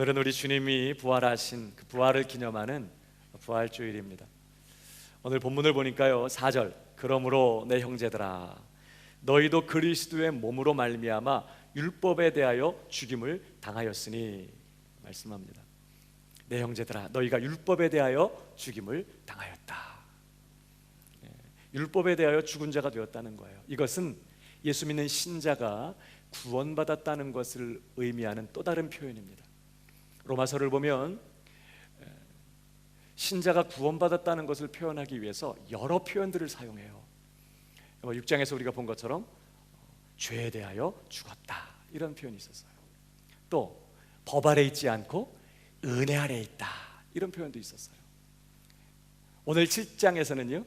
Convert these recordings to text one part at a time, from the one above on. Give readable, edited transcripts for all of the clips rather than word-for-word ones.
오늘은 우리 주님이 부활하신 그 부활을 기념하는 부활주일입니다. 오늘 본문을 보니까요 4절, 그러므로 내 형제들아 너희도 그리스도의 몸으로 말미암아 율법에 대하여 죽임을 당하였으니 말씀합니다. 내 형제들아 너희가 율법에 대하여 죽임을 당하였다. 율법에 대하여 죽은 자가 되었다는 거예요. 이것은 예수 믿는 신자가 구원받았다는 것을 의미하는 또 다른 표현입니다. 로마서를 보면 신자가 구원받았다는 것을 표현하기 위해서 여러 표현들을 사용해요. 6장에서 우리가 본 것처럼 죄에 대하여 죽었다 이런 표현이 있었어요. 또 법 아래 있지 않고 은혜 아래 있다 이런 표현도 있었어요. 오늘 7장에서는요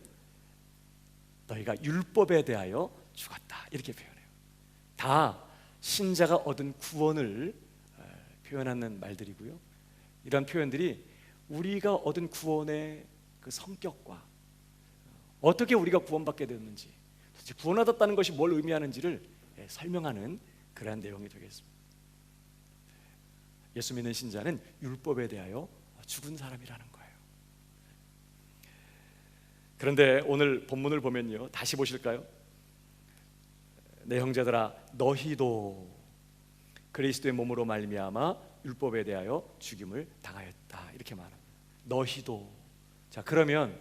너희가 율법에 대하여 죽었다 이렇게 표현해요. 다 신자가 얻은 구원을 표현하는 말들이고요. 이런 표현들이 우리가 얻은 구원의 그 성격과 어떻게 우리가 구원받게 되었는지, 도대체 구원받았다는 것이 뭘 의미하는지를 설명하는 그러한 내용이 되겠습니다. 예수 믿는 신자는 율법에 대하여 죽은 사람이라는 거예요. 그런데 오늘 본문을 보면요, 다시 보실까요? 내 형제들아 너희도 그리스도의 몸으로 말미암아 율법에 대하여 죽임을 당하였다 이렇게 말합니다. 너희도. 자, 그러면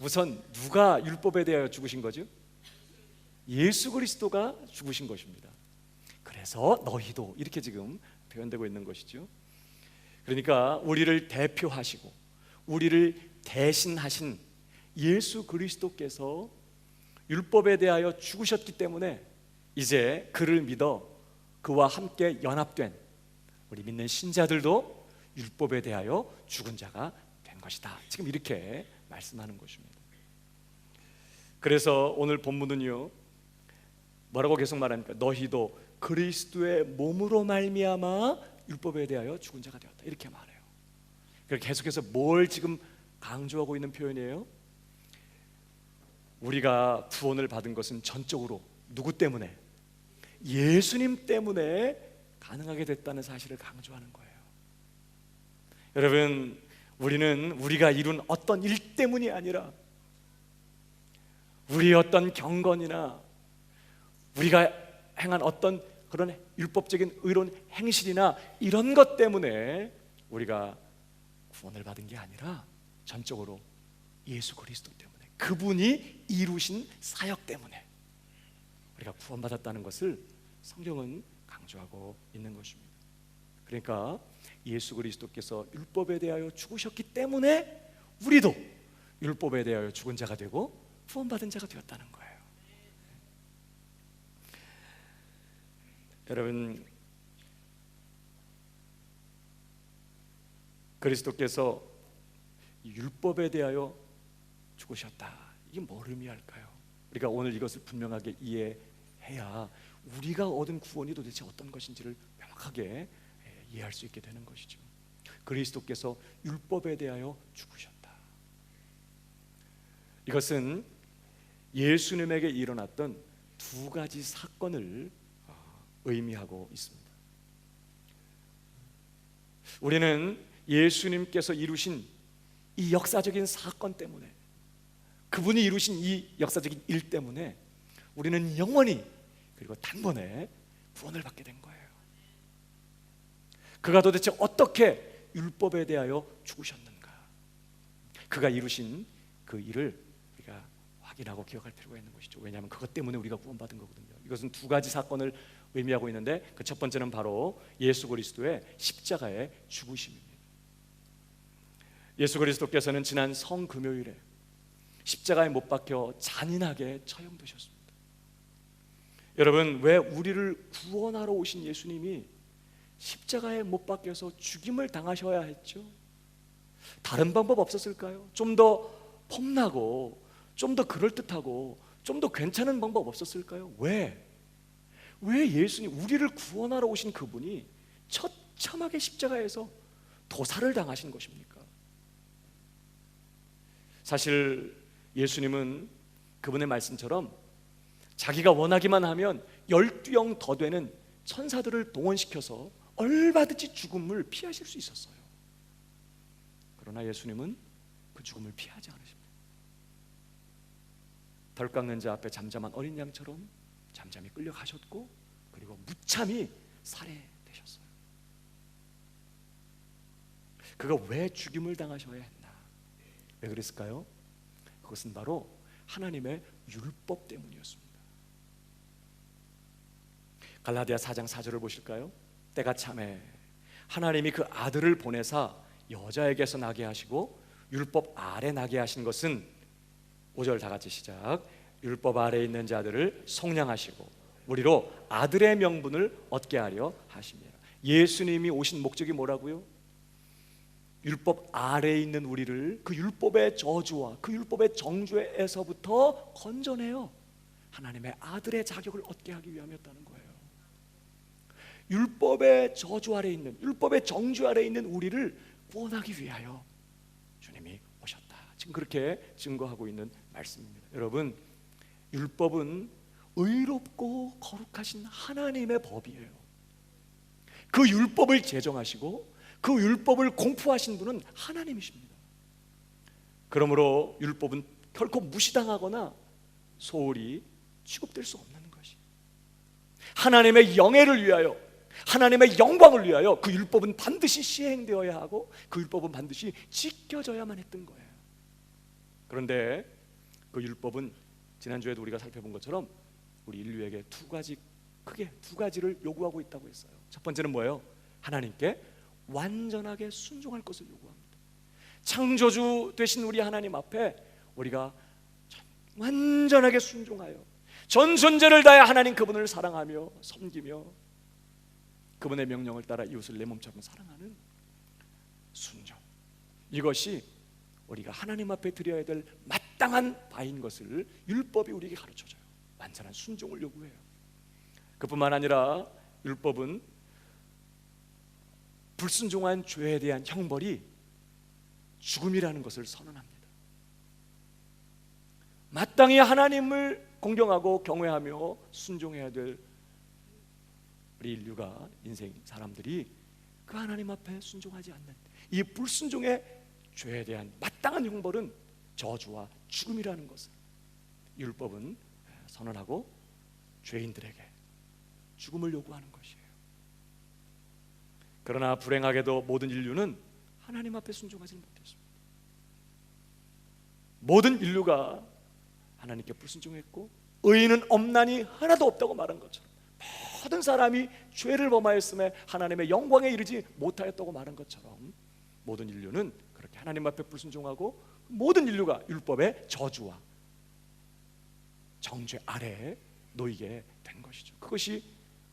우선 누가 율법에 대하여 죽으신 거죠? 예수 그리스도가 죽으신 것입니다. 그래서 너희도 이렇게 지금 표현되고 있는 것이죠. 그러니까 우리를 대표하시고 우리를 대신하신 예수 그리스도께서 율법에 대하여 죽으셨기 때문에 이제 그를 믿어 그와 함께 연합된 우리 믿는 신자들도 율법에 대하여 죽은 자가 된 것이다. 지금 이렇게 말씀하는 것입니다. 그래서 오늘 본문은요 뭐라고 계속 말하니까 너희도 그리스도의 몸으로 말미암아 율법에 대하여 죽은 자가 되었다 이렇게 말해요. 그래서 계속해서 뭘 지금 강조하고 있는 표현이에요? 우리가 구원을 받은 것은 전적으로 누구 때문에? 예수님 때문에 가능하게 됐다는 사실을 강조하는 거예요. 여러분, 우리는 우리가 이룬 어떤 일 때문이 아니라 우리의 어떤 경건이나 우리가 행한 어떤 그런 율법적인 의로운 행실이나 이런 것 때문에 우리가 구원을 받은 게 아니라 전적으로 예수 그리스도 때문에, 그분이 이루신 사역 때문에 우리가 구원받았다는 것을 성경은 강조하고 있는 것입니다. 그러니까 예수 그리스도께서 율법에 대하여 죽으셨기 때문에 우리도 율법에 대하여 죽은 자가 되고 구원받은 자가 되었다는 거예요. 여러분, 그리스도께서 율법에 대하여 죽으셨다. 이게 뭘 의미할까요? 우리가 오늘 이것을 분명하게 이해해야 우리가 얻은 구원이 도대체 어떤 것인지를 명확하게 이해할 수 있게 되는 것이죠. 그리스도께서 율법에 대하여 죽으셨다. 이것은 예수님에게 일어났던 두 가지 사건을 의미하고 있습니다. 우리는 예수님께서 이루신 이 역사적인 사건 때문에, 그분이 이루신 이 역사적인 일 때문에 우리는 영원히 그리고 단번에 구원을 받게 된 거예요. 그가 도대체 어떻게 율법에 대하여 죽으셨는가? 그가 이루신 그 일을 우리가 확인하고 기억할 필요가 있는 것이죠. 왜냐하면 그것 때문에 우리가 구원받은 거거든요. 이것은 두 가지 사건을 의미하고 있는데 그 첫 번째는 바로 예수 그리스도의 십자가의 죽으심입니다. 예수 그리스도께서는 지난 성금요일에 십자가에 못 박혀 잔인하게 처형되셨습니다. 여러분, 왜 우리를 구원하러 오신 예수님이 십자가에 못 박혀서 죽임을 당하셔야 했죠? 다른 방법 없었을까요? 좀 더 폼나고 좀 더 그럴듯하고 좀 더 괜찮은 방법 없었을까요? 왜 예수님, 우리를 구원하러 오신 그분이 처참하게 십자가에서 도살을 당하신 것입니까? 사실 예수님은 그분의 말씀처럼 자기가 원하기만 하면 12영 더 되는 천사들을 동원시켜서 얼마든지 죽음을 피하실 수 있었어요. 그러나 예수님은 그 죽음을 피하지 않으십니다. 덜 깎는 자 앞에 잠잠한 어린 양처럼 잠잠히 끌려가셨고, 그리고 무참히 살해되셨어요. 그가 왜 죽임을 당하셔야 했나? 왜 그랬을까요? 그것은 바로 하나님의 율법 때문이었습니다. 갈라디아 4장 4절을 보실까요? 때가 참에 하나님이 그 아들을 보내사 여자에게서 나게 하시고 율법 아래 나게 하신 것은, 5절 다 같이 시작. 율법 아래 있는 자들을 속량하시고 우리로 아들의 명분을 얻게 하려 하십니다. 예수님이 오신 목적이 뭐라고요? 율법 아래에 있는 우리를 그 율법의 저주와 그 율법의 정죄에서부터 건져내어 하나님의 아들의 자격을 얻게 하기 위함이었다는 거예요. 율법의 저주 아래에 있는, 율법의 정죄 아래에 있는 우리를 구원하기 위하여 주님이 오셨다. 지금 그렇게 증거하고 있는 말씀입니다. 여러분, 율법은 의롭고 거룩하신 하나님의 법이에요. 그 율법을 제정하시고 그 율법을 공포하신 분은 하나님이십니다. 그러므로 율법은 결코 무시당하거나 소홀히 취급될 수 없는 것이, 하나님의 영예를 위하여, 하나님의 영광을 위하여 그 율법은 반드시 시행되어야 하고 그 율법은 반드시 지켜져야만 했던 거예요. 그런데 그 율법은 지난주에도 우리가 살펴본 것처럼 우리 인류에게 크게 두 가지를 요구하고 있다고 했어요. 첫 번째는 뭐예요? 하나님께 완전하게 순종할 것을 요구합니다. 창조주 되신 우리 하나님 앞에 우리가 완전하게 순종하여 전 존재를 다해 하나님 그분을 사랑하며 섬기며 그분의 명령을 따라 이웃을 내 몸처럼 사랑하는 순종, 이것이 우리가 하나님 앞에 드려야 될 마땅한 바인 것을 율법이 우리에게 가르쳐줘요. 완전한 순종을 요구해요. 그뿐만 아니라 율법은 불순종한 죄에 대한 형벌이 죽음이라는 것을 선언합니다. 마땅히 하나님을 공경하고 경외하며 순종해야 될 우리 인류가, 인생 사람들이 그 하나님 앞에 순종하지 않는 이 불순종의 죄에 대한 마땅한 형벌은 저주와 죽음이라는 것을 율법은 선언하고 죄인들에게 죽음을 요구하는 것이에요. 그러나 불행하게도 모든 인류는 하나님 앞에 순종하지 못했습니다. 모든 인류가 하나님께 불순종했고 의인은 없나니 하나도 없다고 말한 것처럼 모든 사람이 죄를 범하였음에 하나님의 영광에 이르지 못하였다고 말한 것처럼 모든 인류는 그렇게 하나님 앞에 불순종하고 모든 인류가 율법의 저주와 정죄 아래에 놓이게 된 것이죠. 그것이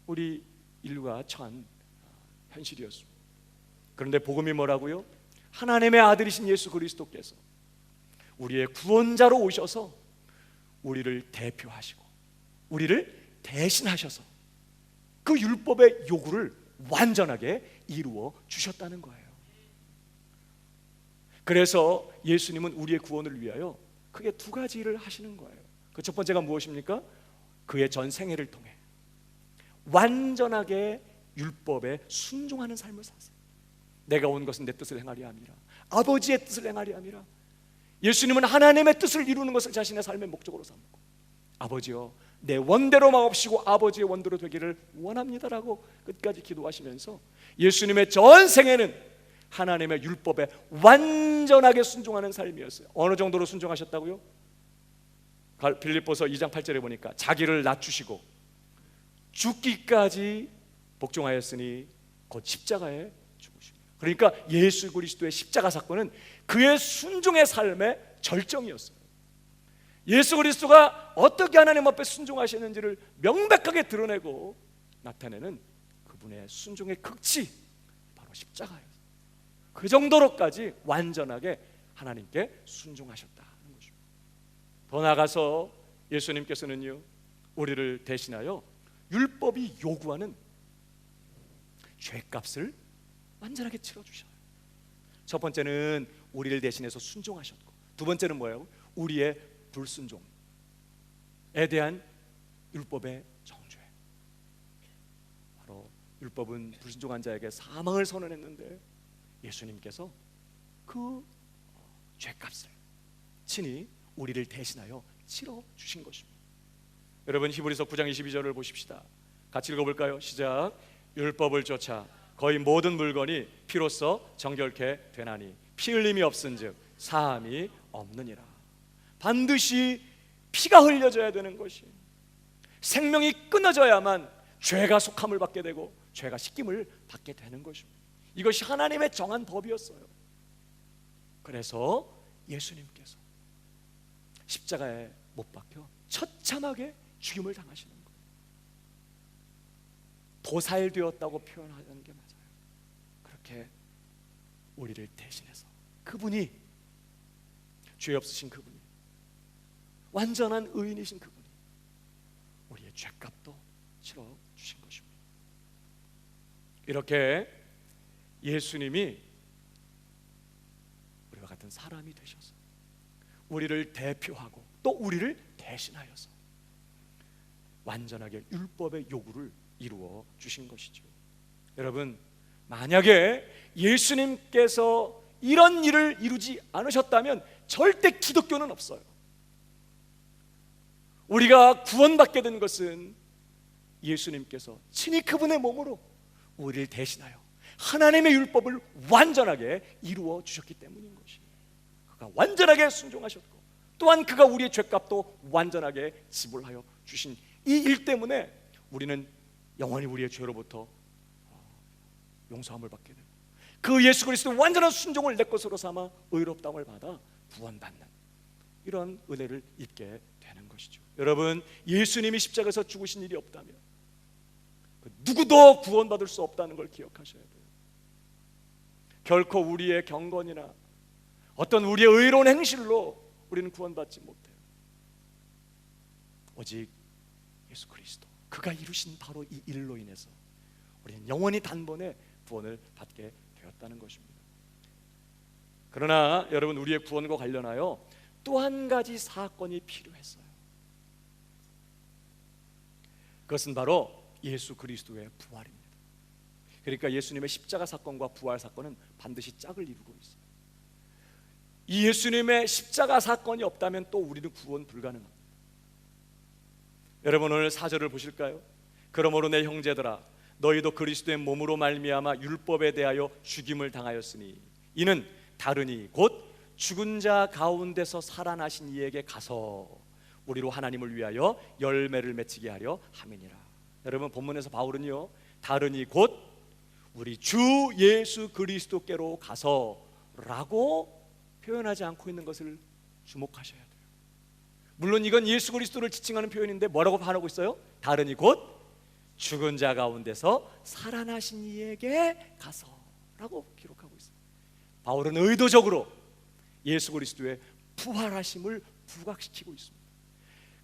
우리 인류가 처한 현실이었습니다. 그런데 복음이 뭐라고요? 하나님의 아들이신 예수 그리스도께서 우리의 구원자로 오셔서 우리를 대표하시고 우리를 대신하셔서 그 율법의 요구를 완전하게 이루어 주셨다는 거예요. 그래서 예수님은 우리의 구원을 위하여 크게 두 가지 일을 하시는 거예요. 그 첫 번째가 무엇입니까? 그의 전 생애를 통해 완전하게 율법에 순종하는 삶을 사세요. 내가 온 것은 내 뜻을 행하려 함이라, 아버지의 뜻을 행하려 함이라. 예수님은 하나님의 뜻을 이루는 것을 자신의 삶의 목적으로 삼고, 아버지여 내 원대로 마옵시고 아버지의 원대로 되기를 원합니다라고 끝까지 기도하시면서 예수님의 전 생애는 하나님의 율법에 완전하게 순종하는 삶이었어요. 어느 정도로 순종하셨다고요? 빌립보서 2장 8절에 보니까 자기를 낮추시고 죽기까지 복종하였으니 곧 십자가에 죽으십니다. 그러니까 예수 그리스도의 십자가 사건은 그의 순종의 삶의 절정이었어요. 예수 그리스도가 어떻게 하나님 앞에 순종하시는지를 명백하게 드러내고 나타내는 그분의 순종의 극치, 바로 십자가예요. 그 정도로까지 완전하게 하나님께 순종하셨다는 것입니다. 더 나아가서 예수님께서는요, 우리를 대신하여 율법이 요구하는 죄값을 완전하게 치러주셔요. 첫 번째는 우리를 대신해서 순종하셨고, 두 번째는 뭐예요? 우리의 불순종에 대한 율법의 정죄, 바로 율법은 불순종한 자에게 사망을 선언했는데 예수님께서 그 죄값을 친히 우리를 대신하여 치러 주신 것입니다. 여러분, 히브리서 9장 22절을 보십시다. 같이 읽어볼까요? 시작. 율법을 쫓아 거의 모든 물건이 피로써 정결케 되나니 피 흘림이 없은즉 사함이 없느니라. 반드시 피가 흘려져야 되는 것이, 생명이 끊어져야만 죄가 속함을 받게 되고 죄가 씻김을 받게 되는 것입니다. 이것이 하나님의 정한 법이었어요. 그래서 예수님께서 십자가에 못 박혀 처참하게 죽임을 당하시는 거예요. 도살되었다고 표현하는 게 맞아요. 그렇게 우리를 대신해서, 그분이, 죄 없으신 그분이, 완전한 의인이신 그분이 우리의 죄값도 치러 주신 것입니다. 이렇게 예수님이 우리와 같은 사람이 되셔서 우리를 대표하고 또 우리를 대신하여서 완전하게 율법의 요구를 이루어 주신 것이죠. 여러분, 만약에 예수님께서 이런 일을 이루지 않으셨다면 절대 기독교는 없어요. 우리가 구원받게 된 것은 예수님께서 친히 그분의 몸으로 우리를 대신하여 하나님의 율법을 완전하게 이루어 주셨기 때문인 것이에요. 그가 완전하게 순종하셨고 또한 그가 우리의 죄값도 완전하게 지불하여 주신 이 일 때문에 우리는 영원히 우리의 죄로부터 용서함을 받게 되고 그 예수 그리스도의 완전한 순종을 내 것으로 삼아 의롭다함을 받아 구원받는 이런 은혜를 입게 되는 것이죠. 여러분, 예수님이 십자가에서 죽으신 일이 없다면 누구도 구원받을 수 없다는 걸 기억하셔야 돼요. 결코 우리의 경건이나 어떤 우리의 의로운 행실로 우리는 구원받지 못해요. 오직 예수 그리스도, 그가 이루신 바로 이 일로 인해서 우리는 영원히 단번에 구원을 받게 되었다는 것입니다. 그러나 여러분, 우리의 구원과 관련하여 또 한 가지 사건이 필요했어요. 그것은 바로 예수 그리스도의 부활입니다. 그러니까 예수님의 십자가 사건과 부활 사건은 반드시 짝을 이루고 있어요. 이 예수님의 십자가 사건이 없다면 또 우리는 구원 불가능합니다. 여러분, 오늘 4절을 보실까요? 그러므로 내 형제들아, 너희도 그리스도의 몸으로 말미암아 율법에 대하여 죽임을 당하였으니 이는 다르니 곧 죽은 자 가운데서 살아나신 이에게 가서 우리로 하나님을 위하여 열매를 맺히게 하려 함이니라. 여러분, 본문에서 바울은요, 다르니 곧 우리 주 예수 그리스도께로 가서 라고 표현하지 않고 있는 것을 주목하셔야 돼요. 물론 이건 예수 그리스도를 지칭하는 표현인데 뭐라고 말하고 있어요? 다르니 곧 죽은 자 가운데서 살아나신 이에게 가서 라고 기록하고 있어요. 바울은 의도적으로 예수 그리스도의 부활하심을 부각시키고 있습니다.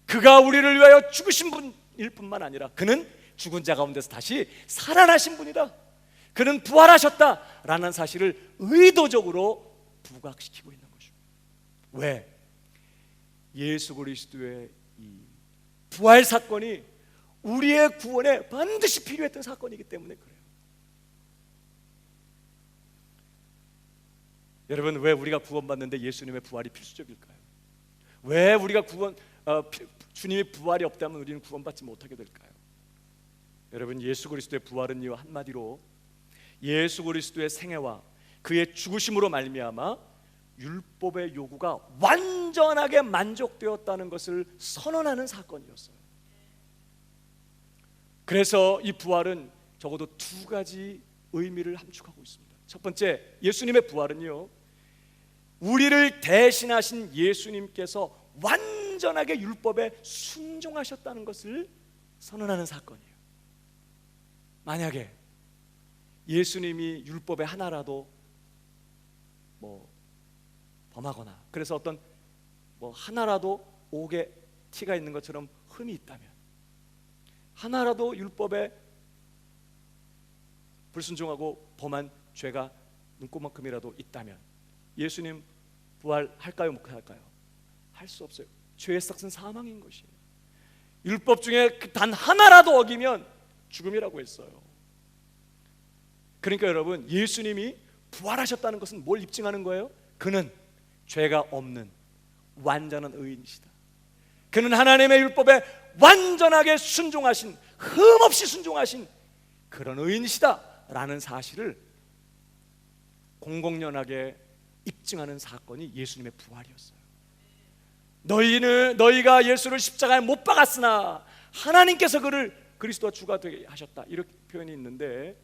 그가 우리를 위하여 죽으신 분일 뿐만 아니라 그는 죽은 자 가운데서 다시 살아나신 분이다, 그는 부활하셨다라는 사실을 의도적으로 부각시키고 있는 것입니다. 왜? 예수 그리스도의 이 부활 사건이 우리의 구원에 반드시 필요했던 사건이기 때문에 그래요. 여러분, 왜 우리가 구원받는데 예수님의 부활이 필수적일까요? 왜 우리가 주님의 부활이 없다면 우리는 구원받지 못하게 될까요? 여러분, 예수 그리스도의 부활은요, 한마디로 예수 그리스도의 생애와 그의 죽으심으로 말미암아 율법의 요구가 완전하게 만족되었다는 것을 선언하는 사건이었어요. 그래서 이 부활은 적어도 두 가지 의미를 함축하고 있습니다. 첫 번째, 예수님의 부활은요, 우리를 대신하신 예수님께서 완전하게 율법에 순종하셨다는 것을 선언하는 사건이에요. 만약에 예수님이 율법의 하나라도 범하거나 그래서 어떤 하나라도 옥에 티가 있는 것처럼 흠이 있다면, 하나라도 율법에 불순종하고 범한 죄가 눈꼽만큼이라도 있다면 예수님 부활할까요? 못 할까요? 할 수 없어요. 죄의 삭은 사망인 것이에요. 율법 중에 단 하나라도 어기면 죽음이라고 했어요. 그러니까 여러분, 예수님이 부활하셨다는 것은 뭘 입증하는 거예요? 그는 죄가 없는 완전한 의인이시다. 그는 하나님의 율법에 완전하게 순종하신, 흠없이 순종하신 그런 의인이시다 라는 사실을 공공연하게 입증하는 사건이 예수님의 부활이었어요. 너희가 예수를 십자가에 못 박았으나 하나님께서 그를 그리스도와 주가 되게 하셨다, 이렇게 표현이 있는데,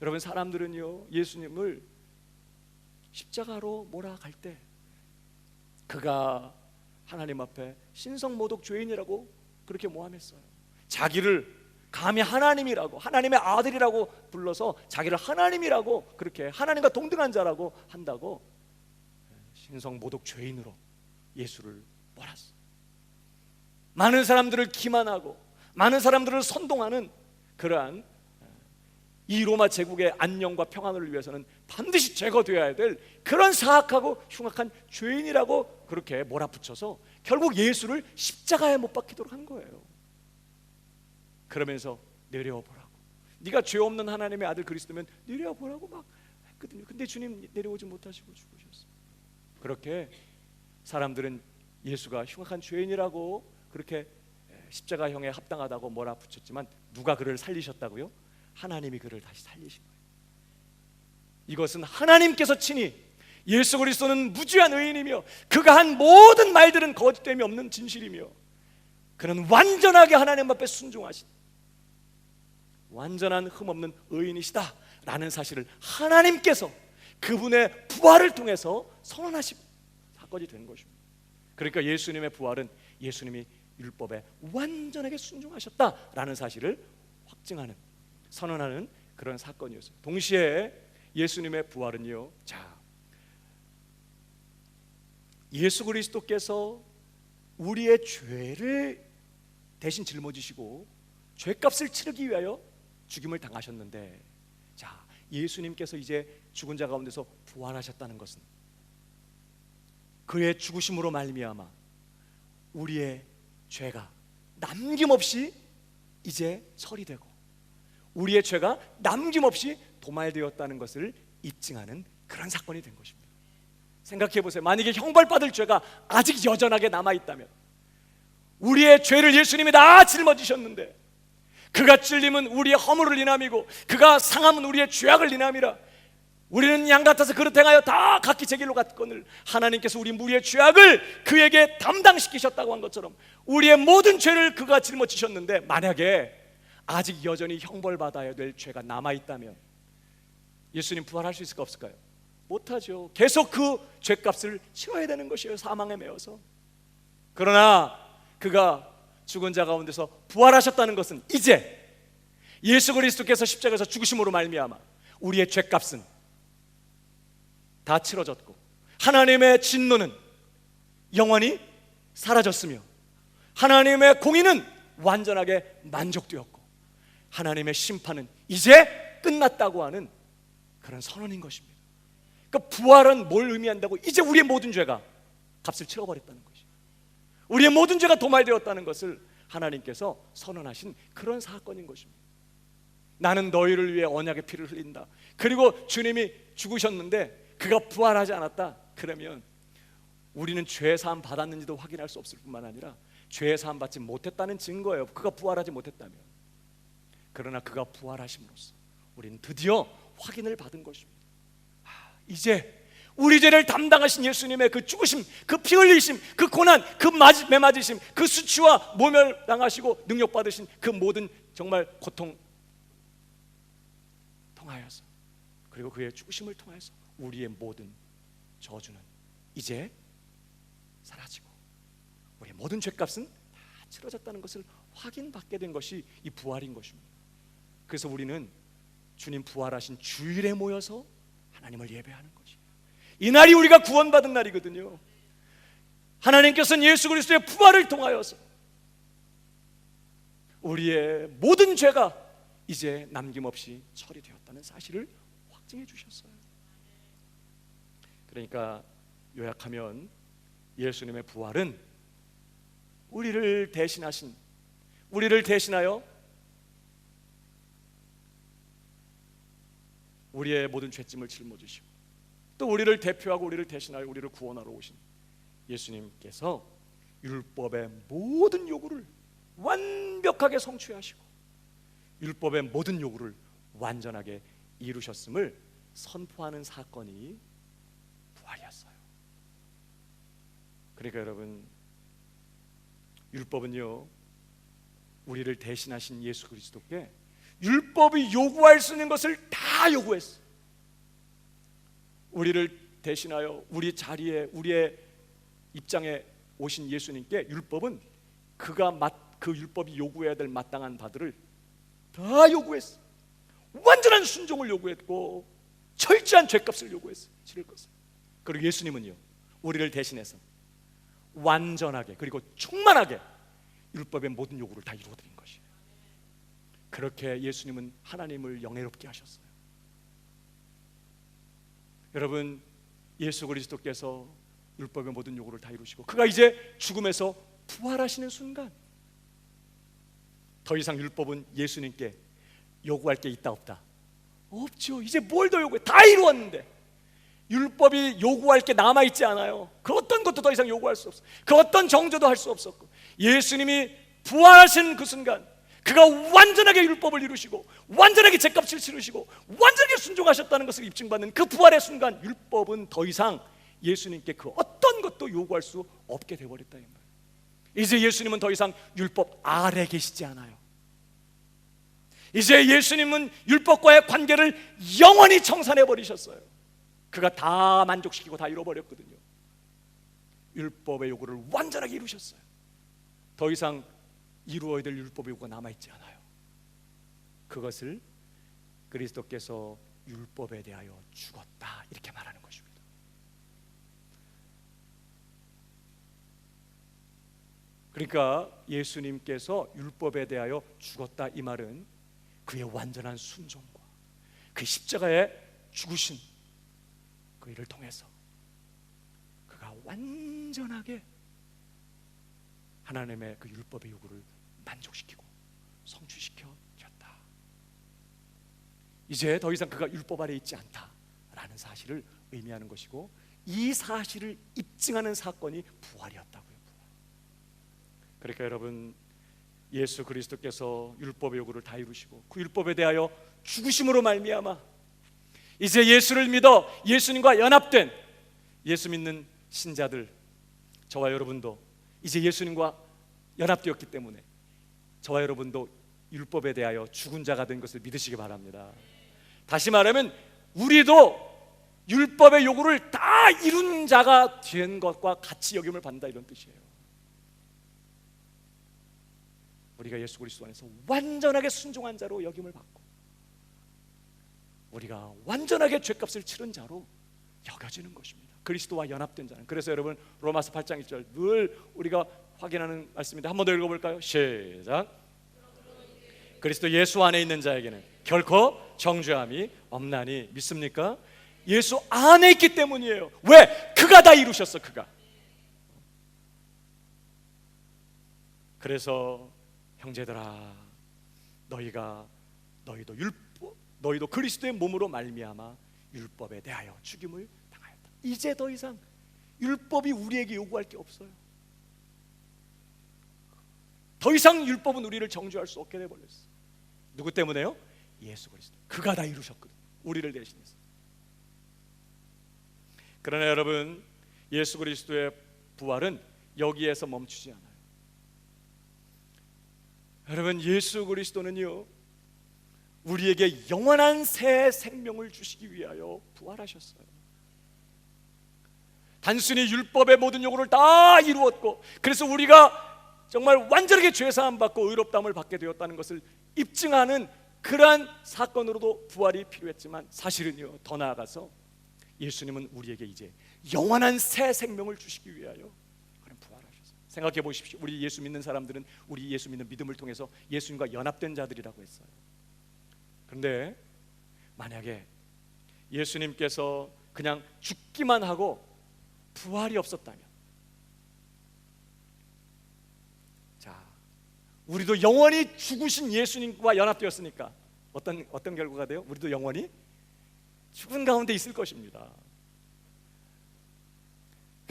여러분, 사람들은요 예수님을 십자가로 몰아갈 때 그가 하나님 앞에 신성모독 죄인이라고 그렇게 모함했어요. 자기를 감히 하나님이라고, 하나님의 아들이라고 불러서 자기를 하나님이라고, 그렇게 하나님과 동등한 자라고 한다고 신성모독 죄인으로 예수를 몰았어요. 많은 사람들을 기만하고 많은 사람들을 선동하는 그러한 이 로마 제국의 안녕과 평안을 위해서는 반드시 제거되어야 될 그런 사악하고 흉악한 죄인이라고 그렇게 몰아붙여서 결국 예수를 십자가에 못 박히도록 한 거예요. 그러면서 내려보라고, 네가 죄 없는 하나님의 아들 그리스도면 내려보라고 막 했거든요. 근데 주님 내려오지 못하시고 죽으셨어요. 그렇게 사람들은 예수가 흉악한 죄인이라고 그렇게 십자가형에 합당하다고 몰아붙였지만 누가 그를 살리셨다고요? 하나님이 그를 다시 살리신 거예요. 이것은 하나님께서 친히, 예수 그리스도는 무죄한 의인이며 그가 한 모든 말들은 거짓됨이 없는 진실이며 그는 완전하게 하나님 앞에 순종하신 완전한 흠없는 의인이시다 라는 사실을 하나님께서 그분의 부활을 통해서 선언하신 사건이 된 것입니다. 그러니까 예수님의 부활은 예수님이 율법에 완전하게 순종하셨다라는 사실을 확증하는, 선언하는 그런 사건이었어요. 동시에 예수님의 부활은요, 자, 예수 그리스도께서 우리의 죄를 대신 짊어지시고 죄값을 치르기 위하여 죽임을 당하셨는데, 자, 예수님께서 이제 죽은 자 가운데서 부활하셨다는 것은 그의 죽으심으로 말미암아 우리의 죄가 남김없이 이제 처리되고 우리의 죄가 남김없이 도말되었다는 것을 입증하는 그런 사건이 된 것입니다. 생각해 보세요. 만약에 형벌받을 죄가 아직 여전하게 남아있다면, 우리의 죄를 예수님이 다 짊어지셨는데 그가 찔림은 우리의 허물을 인함이고 그가 상함은 우리의 죄악을 인함이라, 우리는 양 같아서 그릇 행하여 다 각기 제 길로 갔거늘 하나님께서 우리 무리의 죄악을 그에게 담당시키셨다고 한 것처럼 우리의 모든 죄를 그가 짊어지셨는데, 만약에 아직 여전히 형벌받아야 될 죄가 남아있다면 예수님 부활할 수 있을까 없을까요? 못하죠. 계속 그 죄값을 치러야 되는 것이에요, 사망에 매여서. 그러나 그가 죽은 자 가운데서 부활하셨다는 것은 이제 예수 그리스도께서 십자가에서 죽으심으로 말미암아 우리의 죄값은 다 치러졌고 하나님의 진노는 영원히 사라졌으며 하나님의 공의는 완전하게 만족되었고 하나님의 심판은 이제 끝났다고 하는 그런 선언인 것입니다. 그러니까 부활은 뭘 의미한다고? 이제 우리의 모든 죄가 값을 치러버렸다는 것이에요. 우리의 모든 죄가 도말되었다는 것을 하나님께서 선언하신 그런 사건인 것입니다. 나는 너희를 위해 언약의 피를 흘린다. 그리고 주님이 죽으셨는데 그가 부활하지 않았다. 그러면 우리는 죄 사함 받았는지도 확인할 수 없을 뿐만 아니라 죄 사함 받지 못했다는 증거예요. 그가 부활하지 못했다면. 그러나 그가 부활하심으로써 우리는 드디어 확인을 받은 것입니다. 이제 우리 죄를 담당하신 예수님의 그 죽으심, 그 피 흘리심, 그 고난, 그 매맞으심, 그 수치와 모멸당하시고 능력받으신 그 모든 정말 고통 통하여서, 그리고 그의 죽으심을 통해서 우리의 모든 저주는 이제 사라지고 우리의 모든 죄값은 다 치러졌다는 것을 확인받게 된 것이 이 부활인 것입니다. 그래서 우리는 주님 부활하신 주일에 모여서 하나님을 예배하는 것이에요. 이 날이 우리가 구원받은 날이거든요. 하나님께서는 예수 그리스도의 부활을 통하여서 우리의 모든 죄가 이제 남김없이 처리되었다는 사실을 확증해 주셨어요. 그러니까 요약하면 예수님의 부활은 우리를 대신하여 우리의 모든 죄짐을 짊어지시고 또 우리를 대표하고 우리를 대신하여 우리를 구원하러 오신 예수님께서 율법의 모든 요구를 완벽하게 성취하시고 율법의 모든 요구를 완전하게 이루셨음을 선포하는 사건이 부활이었어요. 그러니까 여러분, 율법은요, 우리를 대신하신 예수 그리스도께 율법이 요구할 수 있는 것을 다 요구했어요. 우리를 대신하여 우리 자리에, 우리의 입장에 오신 예수님께 율법은 그 율법이 요구해야 될 마땅한 바들을 다 요구했어요. 완전한 순종을 요구했고 철저한 죄값을 요구했어요. 치를 것을. 그리고 예수님은요, 우리를 대신해서 완전하게 그리고 충만하게 율법의 모든 요구를 다 이루어드린 것이에요. 그렇게 예수님은 하나님을 영예롭게 하셨어요. 여러분, 예수 그리스도께서 율법의 모든 요구를 다 이루시고 그가 이제 죽음에서 부활하시는 순간 더 이상 율법은 예수님께 요구할 게 있다 없다? 없죠. 이제 뭘 더 요구해? 다 이루었는데 율법이 요구할 게 남아있지 않아요. 그 어떤 것도 더 이상 요구할 수 없어요. 그 어떤 정죄도 할 수 없었고 예수님이 부활하신 그 순간 그가 완전하게 율법을 이루시고 완전하게 죄값을 치르시고 완전하게 순종하셨다는 것을 입증받는 그 부활의 순간 율법은 더 이상 예수님께 그 어떤 것도 요구할 수 없게 되어버렸다 이 말이에요. 이제 예수님은 더 이상 율법 아래 계시지 않아요. 이제 예수님은 율법과의 관계를 영원히 청산해 버리셨어요. 그가 다 만족시키고 다 이뤄버렸거든요. 율법의 요구를 완전하게 이루셨어요. 더 이상 이루어야 될 율법의 요구가 남아있지 않아요. 그것을 그리스도께서 율법에 대하여 죽었다 이렇게 말하는 것입니다. 그러니까 예수님께서 율법에 대하여 죽었다 이 말은 그의 완전한 순종과 그 십자가에 죽으신 그 일을 통해서 그가 완전하게 하나님의 그 율법의 요구를 만족시키고 성취시켜 줬다. 이제 더 이상 그가 율법 아래 있지 않다라는 사실을 의미하는 것이고 이 사실을 입증하는 사건이 부활이었다고요. 그러니까 여러분, 예수 그리스도께서 율법의 요구를 다 이루시고 그 율법에 대하여 죽으심으로 말미암아 이제 예수를 믿어 예수님과 연합된 예수 믿는 신자들, 저와 여러분도 이제 예수님과 연합되었기 때문에 저와 여러분도 율법에 대하여 죽은 자가 된 것을 믿으시기 바랍니다. 다시 말하면 우리도 율법의 요구를 다 이룬 자가 된 것과 같이 여김을 받는다 이런 뜻이에요. 우리가 예수 그리스도 안에서 완전하게 순종한 자로 여김을 받고 우리가 완전하게 죄값을 치른 자로 여겨지는 것입니다. 그리스도와 연합된 자는. 그래서 여러분 로마서 8장 1절 늘 우리가 확인하는 말씀인데 한 번 더 읽어볼까요? 시작. 그리스도 예수 안에 있는 자에게는 결코 정죄함이 없나니 믿습니까? 예수 안에 있기 때문이에요. 왜? 그가 다 이루셨어. 그가. 그래서 형제들아, 너희도 그리스도의 몸으로 말미암아 율법에 대하여 죽임을 당하였다. 이제 더 이상 율법이 우리에게 요구할 게 없어요. 더 이상 율법은 우리를 정죄할 수 없게 되어버렸어요. 누구 때문에요? 예수 그리스도. 그가 다 이루셨거든요. 우리를 대신해서. 그러나 여러분, 예수 그리스도의 부활은 여기에서 멈추지 않아요. 여러분, 예수 그리스도는요 우리에게 영원한 새 생명을 주시기 위하여 부활하셨어요. 단순히 율법의 모든 요구를 다 이루었고 그래서 우리가 정말 완전하게 죄사함 받고 의롭다함을 받게 되었다는 것을 입증하는 그러한 사건으로도 부활이 필요했지만 사실은요 더 나아가서 예수님은 우리에게 이제 영원한 새 생명을 주시기 위하여 부활하셨어요. 생각해 보십시오. 우리 예수 믿는 사람들은 우리 예수 믿는 믿음을 통해서 예수님과 연합된 자들이라고 했어요. 그런데 만약에 예수님께서 그냥 죽기만 하고 부활이 없었다면, 자, 우리도 영원히 죽으신 예수님과 연합되었으니까 어떤 결과가 돼요? 우리도 영원히 죽은 가운데 있을 것입니다.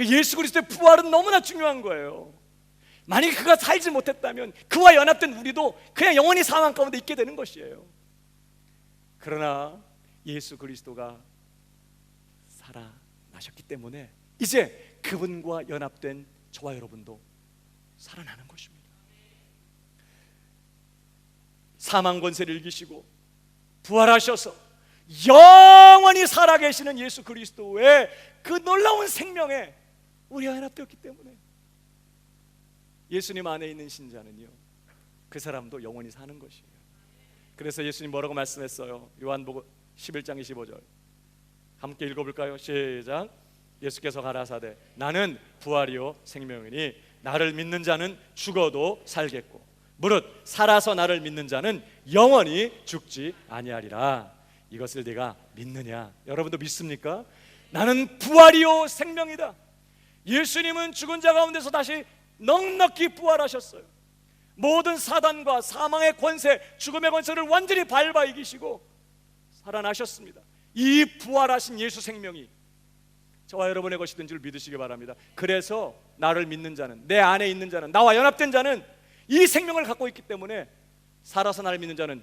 예수 그리스도의 부활은 너무나 중요한 거예요. 만약에 그가 살지 못했다면 그와 연합된 우리도 그냥 영원히 사망 가운데 있게 되는 것이에요. 그러나 예수 그리스도가 살아나셨기 때문에 이제 그분과 연합된 저와 여러분도 살아나는 것입니다. 사망 권세를 이기시고 부활하셔서 영원히 살아계시는 예수 그리스도의 그 놀라운 생명에 우리가 연합되었기 때문에 예수님 안에 있는 신자는요, 그 사람도 영원히 사는 것이에요. 그래서 예수님 뭐라고 말씀했어요? 요한복음 11장 25절 함께 읽어볼까요? 시작. 예수께서 가라사대 나는 부활이요 생명이니 나를 믿는 자는 죽어도 살겠고 무릇 살아서 나를 믿는 자는 영원히 죽지 아니하리라. 이것을 네가 믿느냐? 여러분도 믿습니까? 나는 부활이요 생명이다. 예수님은 죽은 자 가운데서 다시 넉넉히 부활하셨어요. 모든 사단과 사망의 권세, 죽음의 권세를 완전히 밟아 이기시고 살아나셨습니다. 이 부활하신 예수 생명이 저와 여러분의 것이 된 줄 믿으시기 바랍니다. 그래서 나를 믿는 자는, 내 안에 있는 자는, 나와 연합된 자는 이 생명을 갖고 있기 때문에 살아서 나를 믿는 자는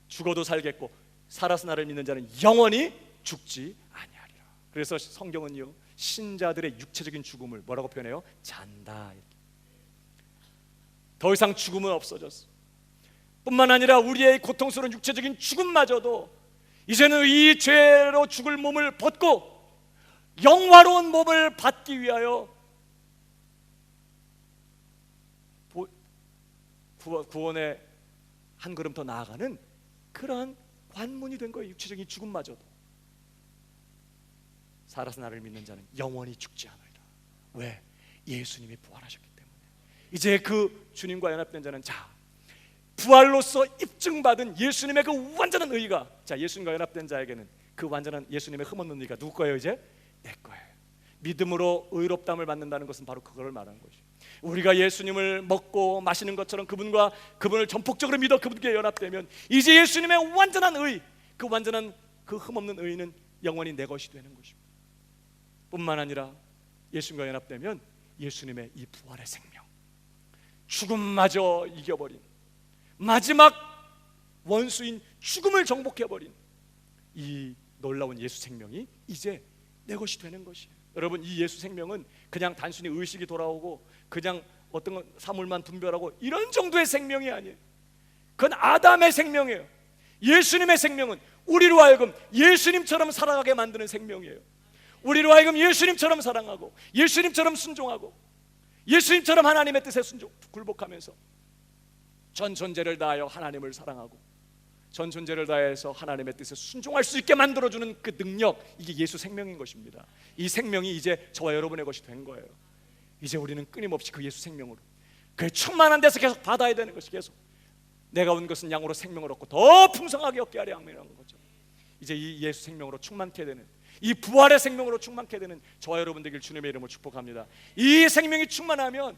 죽어도 살겠고 살아서 나를 믿는 자는 영원히 죽지 아니하리라. 그래서 성경은요, 신자들의 육체적인 죽음을 뭐라고 표현해요? 잔다. 더 이상 죽음은 없어졌어. 뿐만 아니라 우리의 고통스러운 육체적인 죽음마저도 이제는 이 죄로 죽을 몸을 벗고 영화로운 몸을 받기 위하여 구원의 한 걸음 더 나아가는 그러한 관문이 된 거예요. 육체적인 죽음마저도 살아서 나를 믿는 자는 영원히 죽지 않으리라. 왜? 예수님이 부활하셨기 때문에. 이제 그 주님과 연합된 자는 부활로서 입증받은 예수님의 그 완전한 의가, 예수님과 연합된 자에게는 그 완전한 예수님의 흠없는 의가 누구 거예요? 이제 내 거예요. 믿음으로 의롭다함을 받는다는 것은 바로 그걸 말하는 것이죠. 우리가 예수님을 먹고 마시는 것처럼 그분을 전폭적으로 믿어 그분께 연합되면 이제 예수님의 완전한 의, 그 완전한 그 흠없는 의는 영원히 내 것이 되는 것입니다. 뿐만 아니라 예수님과 연합되면 예수님의 이 부활의 생명, 죽음마저 이겨버린 마지막 원수인 죽음을 정복해버린 이 놀라운 예수 생명이 이제 내 것이 되는 것이에요. 여러분, 이 예수 생명은 그냥 단순히 의식이 돌아오고 그냥 어떤 사물만 분별하고 이런 정도의 생명이 아니에요. 그건 아담의 생명이에요. 예수님의 생명은 우리로 하여금 예수님처럼 살아가게 만드는 생명이에요. 우리로 하여금 예수님처럼 사랑하고 예수님처럼 순종하고 예수님처럼 하나님의 뜻에 굴복하면서 전 존재를 다하여 하나님을 사랑하고 전 존재를 다해서 하나님의 뜻에 순종할 수 있게 만들어주는 그 능력, 이게 예수 생명인 것입니다. 이 생명이 이제 저와 여러분의 것이 된 거예요. 이제 우리는 끊임없이 그 예수 생명으로 그 충만한 데서 계속 받아야 되는 것이, 계속 내가 온 것은 양으로 생명을 얻고 더 풍성하게 얻게 하려 함이라는 거죠. 이제 이 예수 생명으로 충만케 되는, 이 부활의 생명으로 충만케 되는 저와 여러분 되길 주님의 이름으로 축복합니다. 이 생명이 충만하면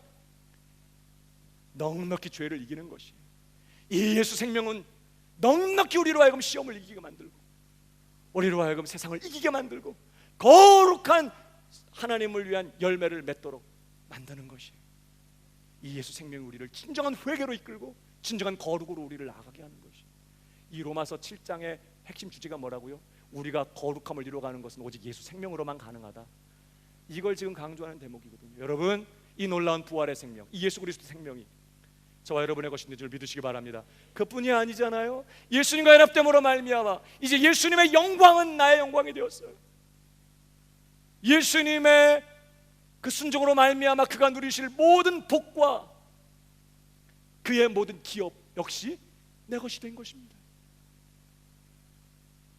넉넉히 죄를 이기는 것이에요. 이 예수 생명은 넉넉히 우리로 하여금 시험을 이기게 만들고 우리로 하여금 세상을 이기게 만들고 거룩한 하나님을 위한 열매를 맺도록 만드는 것이에요. 이 예수 생명이 우리를 진정한 회개로 이끌고 진정한 거룩으로 우리를 나가게 하는 것이에요. 이 로마서 7장의 핵심 주제가 뭐라고요? 우리가 거룩함을 이루어가는 것은 오직 예수 생명으로만 가능하다. 이걸 지금 강조하는 대목이거든요. 여러분, 이 놀라운 부활의 생명, 이 예수 그리스도 생명이 저와 여러분의 것인 줄 믿으시기 바랍니다. 그뿐이 아니잖아요. 예수님과 연합됨으로 말미암아 이제 예수님의 영광은 나의 영광이 되었어요. 예수님의 그 순종으로 말미암아 그가 누리실 모든 복과 그의 모든 기업 역시 내 것이 된 것입니다.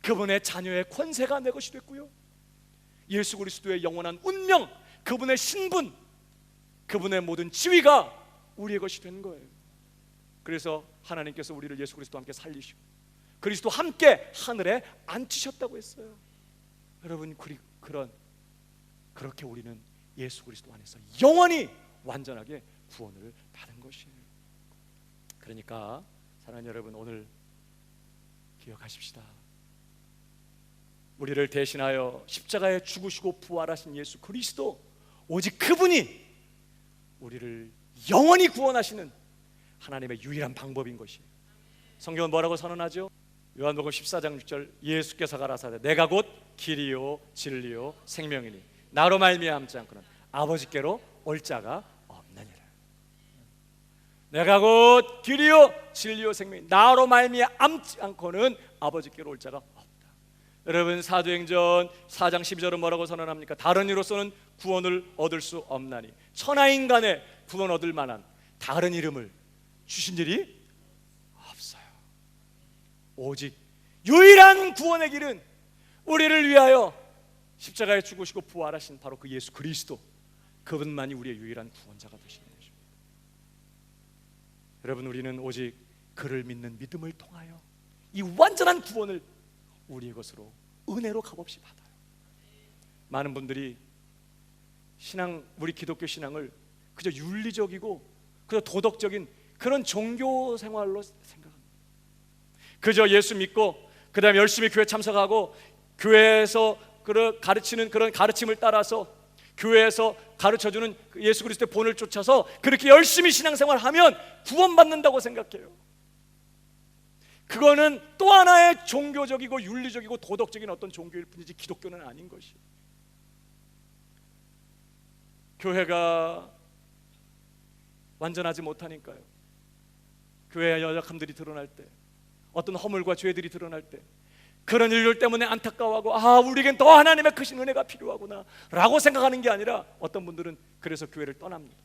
그분의 자녀의 권세가 내 것이 됐고요, 예수 그리스도의 영원한 운명, 그분의 신분, 그분의 모든 지위가 우리의 것이 된 거예요. 그래서 하나님께서 우리를 예수 그리스도와 함께 살리시고 그리스도와 함께 하늘에 앉히셨다고 했어요. 여러분, 그렇게 우리는 예수 그리스도 안에서 영원히 완전하게 구원을 받은 것이에요. 그러니까 사랑하는 여러분, 오늘 기억하십시다. 우리를 대신하여 십자가에 죽으시고 부활하신 예수 그리스도, 오직 그분이 우리를 영원히 구원하시는 하나님의 유일한 방법인 것이에요. 성경은 뭐라고 선언하죠? 요한복음 14장 6절, 예수께서 가라사대 내가 곧 길이요 진리요 생명이니 나로 말미암지 않고는 아버지께로 올 자가 없느니라. 내가 곧 길이요 진리요 생명이니 나로 말미암지 않고는 아버지께로 올 자가 없다. 여러분, 사도행전 4장 12절은 뭐라고 선언합니까? 다른 이로서는 구원을 얻을 수 없나니 천하인간의 구원 얻을 만한 다른 이름을 주신 일이 없어요. 오직 유일한 구원의 길은 우리를 위하여 십자가에 죽으시고 부활하신 바로 그 예수 그리스도, 그분만이 우리의 유일한 구원자가 되시는 것입니다. 여러분, 우리는 오직 그를 믿는 믿음을 통하여 이 완전한 구원을 우리의 것으로 은혜로 값없이 받아요. 많은 분들이 우리 기독교 신앙을 그저 윤리적이고 그저 도덕적인 그런 종교 생활로 생각합니다. 그저 예수 믿고 그 다음에 열심히 교회 참석하고 교회에서 가르치는 그런 가르침을 따라서 교회에서 가르쳐주는 예수 그리스도의 본을 쫓아서 그렇게 열심히 신앙생활하면 구원받는다고 생각해요. 그거는 또 하나의 종교적이고 윤리적이고 도덕적인 어떤 종교일 뿐이지 기독교는 아닌 것이. 교회가 완전하지 못하니까요, 교회의 연약함들이 드러날 때, 어떤 허물과 죄들이 드러날 때 그런 일들 때문에 안타까워하고 우리에겐 더 하나님의 크신 은혜가 필요하구나 라고 생각하는 게 아니라 어떤 분들은 그래서 교회를 떠납니다.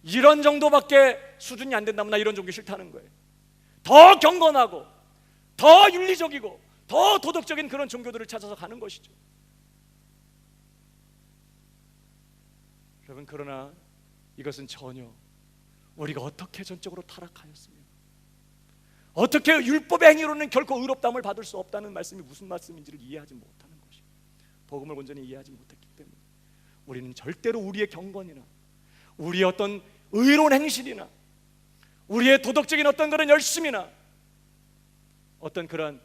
이런 정도밖에 수준이 안 된다면 나 이런 종교 싫다는 거예요. 더 경건하고 더 윤리적이고 더 도덕적인 그런 종교들을 찾아서 가는 것이죠. 여러분, 그러나 이것은 전혀 우리가 어떻게 전적으로 타락하였으며 어떻게 율법의 행위로는 결코 의롭다함을 받을 수 없다는 말씀이 무슨 말씀인지를 이해하지 못하는 것이에요. 복음을 온전히 이해하지 못했기 때문에 우리는 절대로 우리의 경건이나 우리의 어떤 의로운 행실이나 우리의 도덕적인 어떤 그런 열심이나 어떤 그런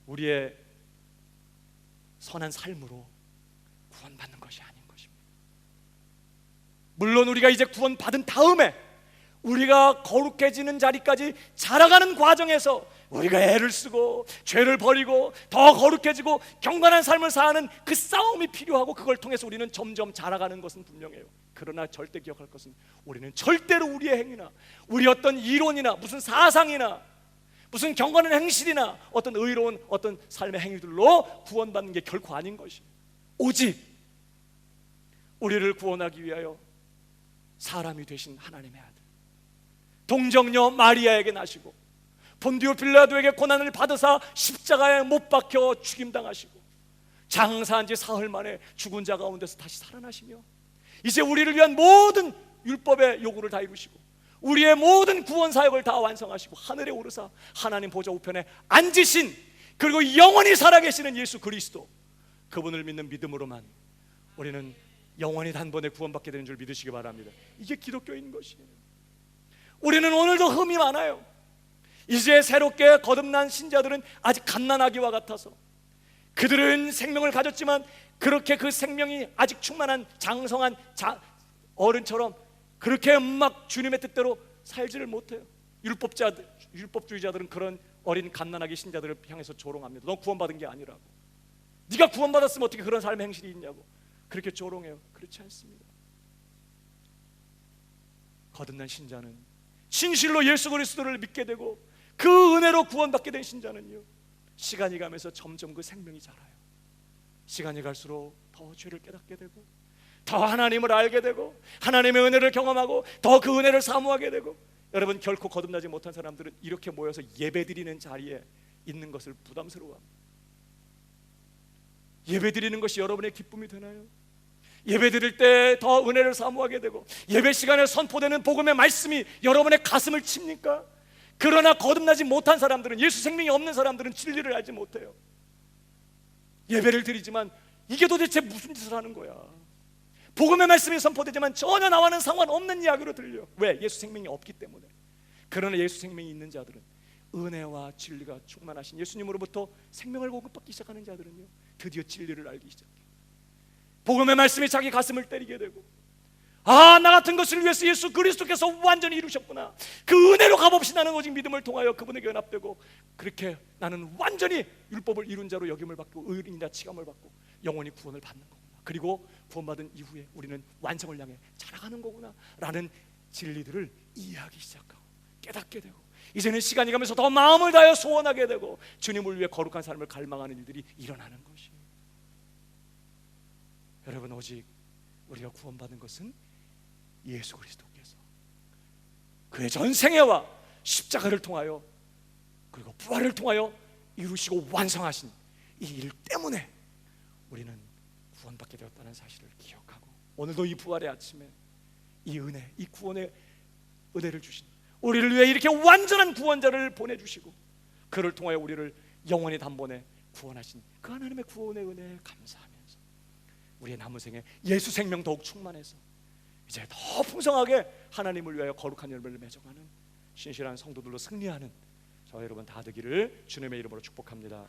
우리의 선한 삶으로 구원받는 것이 아닌 것입니다. 물론 우리가 이제 구원받은 다음에 우리가 거룩해지는 자리까지 자라가는 과정에서 우리가 애를 쓰고 죄를 버리고 더 거룩해지고 경건한 삶을 사는 그 싸움이 필요하고 그걸 통해서 우리는 점점 자라가는 것은 분명해요. 그러나 절대 기억할 것은 우리는 절대로 우리의 행위나 우리 어떤 이론이나 무슨 사상이나 무슨 경건한 행실이나 어떤 의로운 어떤 삶의 행위들로 구원받는 게 결코 아닌 것이에요. 오직 우리를 구원하기 위하여 사람이 되신 하나님의 아들 동정녀 마리아에게 나시고 본디오 빌라도에게 고난을 받으사 십자가에 못 박혀 죽임당하시고 장사한 지 사흘 만에 죽은 자 가운데서 다시 살아나시며 이제 우리를 위한 모든 율법의 요구를 다 이루시고 우리의 모든 구원 사역을 다 완성하시고 하늘에 오르사 하나님 보좌 우편에 앉으신, 그리고 영원히 살아계시는 예수 그리스도, 그분을 믿는 믿음으로만 우리는 영원히 단번에 구원받게 되는 줄 믿으시기 바랍니다. 이게 기독교인 것이에요. 우리는 오늘도 흠이 많아요. 이제 새롭게 거듭난 신자들은 아직 갓난아기와 같아서 그들은 생명을 가졌지만 그렇게 그 생명이 아직 충만한 장성한 어른처럼 그렇게 막 주님의 뜻대로 살지를 못해요. 율법주의자들은 그런 어린 갓난아기 신자들을 향해서 조롱합니다. 너 구원받은 게 아니라고, 네가 구원받았으면 어떻게 그런 삶의 행실이 있냐고 그렇게 조롱해요. 그렇지 않습니다. 거듭난 신자는 진실로 예수 그리스도를 믿게 되고 그 은혜로 구원받게 된 신자는요, 시간이 가면서 점점 그 생명이 자라요. 시간이 갈수록 더 죄를 깨닫게 되고 더 하나님을 알게 되고 하나님의 은혜를 경험하고 더 그 은혜를 사모하게 되고. 여러분, 결코 거듭나지 못한 사람들은 이렇게 모여서 예배드리는 자리에 있는 것을 부담스러워합니다. 예배드리는 것이 여러분의 기쁨이 되나요? 예배드릴 때 더 은혜를 사모하게 되고 예배 시간에 선포되는 복음의 말씀이 여러분의 가슴을 칩니까? 그러나 거듭나지 못한 사람들은, 예수 생명이 없는 사람들은 진리를 알지 못해요. 예배를 드리지만 이게 도대체 무슨 짓을 하는 거야? 복음의 말씀이 선포되지만 전혀 나와는 상관없는 이야기로 들려. 왜? 예수 생명이 없기 때문에. 그러나 예수 생명이 있는 자들은 은혜와 진리가 충만하신 예수님으로부터 생명을 공급받기 시작하는 자들은요, 드디어 진리를 알기 시작해요. 복음의 말씀이 자기 가슴을 때리게 되고, 아, 나 같은 것을 위해서 예수 그리스도께서 완전히 이루셨구나, 그 은혜로 값없이 나는 오직 믿음을 통하여 그분에게 연합되고, 그렇게 나는 완전히 율법을 이룬 자로 여김을 받고 의인이나 치감을 받고 영원히 구원을 받는 거구나, 그리고 구원받은 이후에 우리는 완성을 향해 자라가는 거구나 라는 진리들을 이해하기 시작하고 깨닫게 되고, 이제는 시간이 가면서 더 마음을 다하여 소원하게 되고 주님을 위해 거룩한 삶을 갈망하는 일들이 일어나는 것이에요. 여러분, 오직 우리가 구원받은 것은 예수 그리스도께서 그의 전생애와 십자가를 통하여 그리고 부활을 통하여 이루시고 완성하신 이 일 때문에 우리는 구원받게 되었다는 사실을 기억하고, 오늘도 이 부활의 아침에 이 은혜, 이 구원의 은혜를 주신, 우리를 위해 이렇게 완전한 구원자를 보내주시고 그를 통하여 우리를 영원히 단번에 구원하신 그 하나님의 구원의 은혜에 감사하면서 우리의 남은 생에 예수 생명 더욱 충만해서 이제 더 풍성하게 하나님을 위하여 거룩한 열매를 맺어가는 신실한 성도들로 승리하는 저와 여러분 다 되기를 주님의 이름으로 축복합니다.